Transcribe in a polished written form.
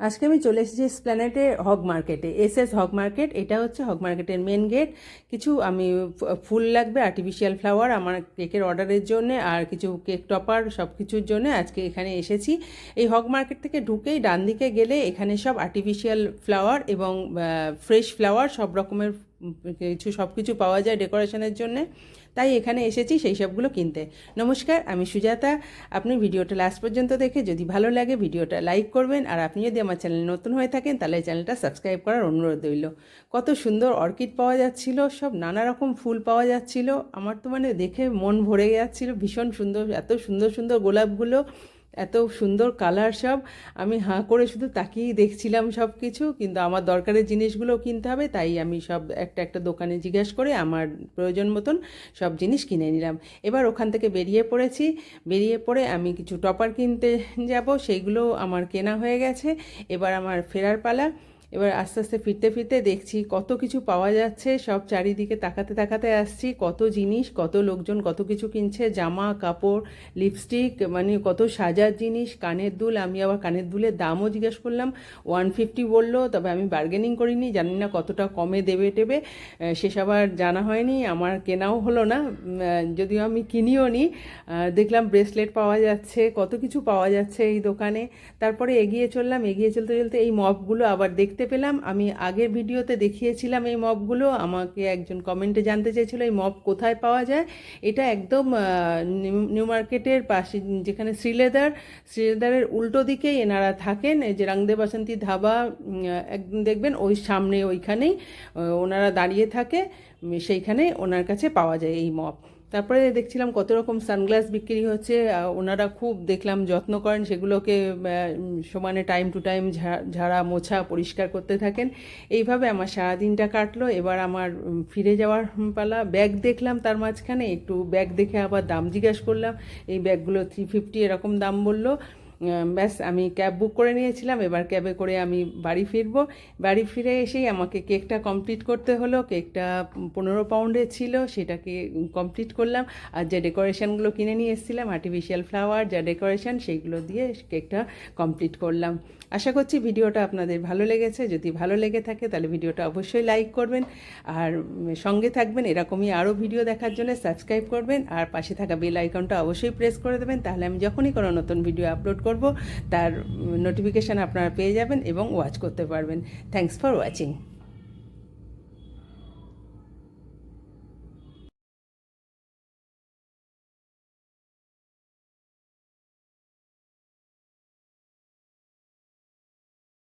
আজকে আমি চলে এসেছি এসপ্ল্যানেডে হগ মার্কেটে। এসএস হগ মার্কেট, এটা হচ্ছে হগ মার্কেটের মেন গেট। কিছু আমি ফুল লাগবে, আর্টিফিশিয়াল ফ্লাওয়ার আমার কেকের অর্ডারের জন্য, আর কিছু কেক টপার সব কিছুর জন্য আজকে এখানে এসেছি। এই হগ মার্কেট থেকে ঢুকেই ডান দিকে গেলে এখানে সব আর্টিফিশিয়াল ফ্লাওয়ার এবং ফ্রেশ ফ্লাওয়ার সব রকমের সব কিছু পাওয়া যায় ডেকোরেশনের জন্যে। তাই এখানে এসেছি সেই সবগুলো কিনতে। নমস্কার, আমি সুজাতা। আপনি ভিডিওটা লাস্ট পর্যন্ত দেখে যদি ভালো লাগে ভিডিওটা লাইক করবেন, আর আপনি যদি আমার চ্যানেল নতুন হয়ে থাকেন তাহলে চ্যানেলটা সাবস্ক্রাইব করার অনুরোধ রইল। কত সুন্দর অর্কিড পাওয়া যাচ্ছিল, সব নানা রকম ফুল পাওয়া যাচ্ছিল। আমার তো দেখে মন ভরে যাচ্ছিল, ভীষণ সুন্দর, এত সুন্দর সুন্দর গোলাপগুলো, এত সুন্দর কালার সব। আমি হাঁ করে শুধু তাকিয়েই দেখছিলাম সব কিছু, কিন্তু আমার দরকারের জিনিসগুলো কিনতে হবে, তাই আমি সব একটা একটা দোকানে জিজ্ঞাসা করে আমার প্রয়োজন মতন সব জিনিস কিনে নিলাম। এবার ওখান থেকে বেরিয়ে পড়েছি। বেরিয়ে পড়ে আমি কিছু টপার কিনতে যাব, সেইগুলো আমার কেনা হয়ে গেছে। এবার আমার ফেরার পালা। এবার আস্তে আস্তে ফিরতে ফিরতে দেখছি কত কিছু পাওয়া যাচ্ছে, সব চারিদিকে তাকাতে তাকাতে আসছি, কত জিনিস, কত লোকজন কত কিছু কিনছে, জামা কাপড়, লিপস্টিক, কত সাজার জিনিস, কানের দুল। আমি আবার কানের দুলের দামও জিজ্ঞেস করলাম, 150 বললো, তবে আমি বার্গেনিং করিনি, জানি না কতটা কমে দেবে টেবে, সেসব আর জানা হয়নি, আমার কেনাও হলো না, যদিও আমি কিনিও নি। দেখলাম ব্রেসলেট পাওয়া যাচ্ছে, কত কিছু পাওয়া যাচ্ছে এই দোকানে। তারপরে এগিয়ে চললাম, এগিয়ে চলতে চলতে এই মপগুলো আবার দেখতে পেলাম। আমি আগের ভিডিওতে দেখিয়েছিলাম এই মপগুলো, আমাকে একজন কমেন্টে জানতে চেয়েছিল এই মপ কোথায় পাওয়া যায়। এটা একদম নিউ মার্কেটের পাশে, যেখানে শ্রীলেদারের উল্টো দিকেই এনারা থাকেন, এই যে রং দে বাসন্তী ধাবা একদিন দেখবেন, ওই সামনে ওইখানেই ওনারা দাঁড়িয়ে থাকে, সেইখানে ওনার কাছে পাওয়া যায় এই মপ। তারপরে দেখছিলাম কত রকম সানগ্লাস বিক্রি হচ্ছে, ওনারা খুব দেখলাম যত্ন করেন, সেগুলোকে সমানে টাইম টু টাইম ঝাড়া মোছা পরিষ্কার করতে থাকেন। এইভাবে আমার সারাদিনটা কাটলো। এবার আমার ফিরে যাওয়ার পালা। ব্যাগ দেখলাম, তার মাঝখানে একটু ব্যাগ দেখে আবার দাম জিজ্ঞাসা করলাম। এই ব্যাগগুলো 350 এরকম দাম বললো। ব্যাস, আমি ক্যাব বুক করে নিয়েছিলাম, এবার ক্যাবে করে আমি বাড়ি ফিরবো। বাড়ি ফিরে এসেই আমাকে কেকটা কমপ্লিট করতে হলো। কেকটা 15 পাউন্ডের ছিল, সেটাকে কমপ্লিট করলাম। আর যে ডেকোরেশনগুলো কিনে নিয়ে এসেছিলাম, আর্টিফিশিয়াল ফ্লাওয়ার যা ডেকোরেশন, সেইগুলো দিয়ে কেকটা কমপ্লিট করলাম। আশা করছি ভিডিওটা আপনাদের ভালো লেগেছে। যদি ভালো লেগে থাকে তাহলে ভিডিওটা অবশ্যই লাইক করবেন, আর সঙ্গে থাকবেন। এরকমই আরও ভিডিও দেখার জন্য সাবস্ক্রাইব করবেন, আর পাশে থাকা বেল আইকনটা অবশ্যই প্রেস করে দেবেন, তাহলে আমি যখনই কোনো নতুন ভিডিও আপলোড করব তার নোটিফিকেশান আপনারা পেয়ে যাবেন এবং ওয়াচ করতে পারবেন। Thanks for watching.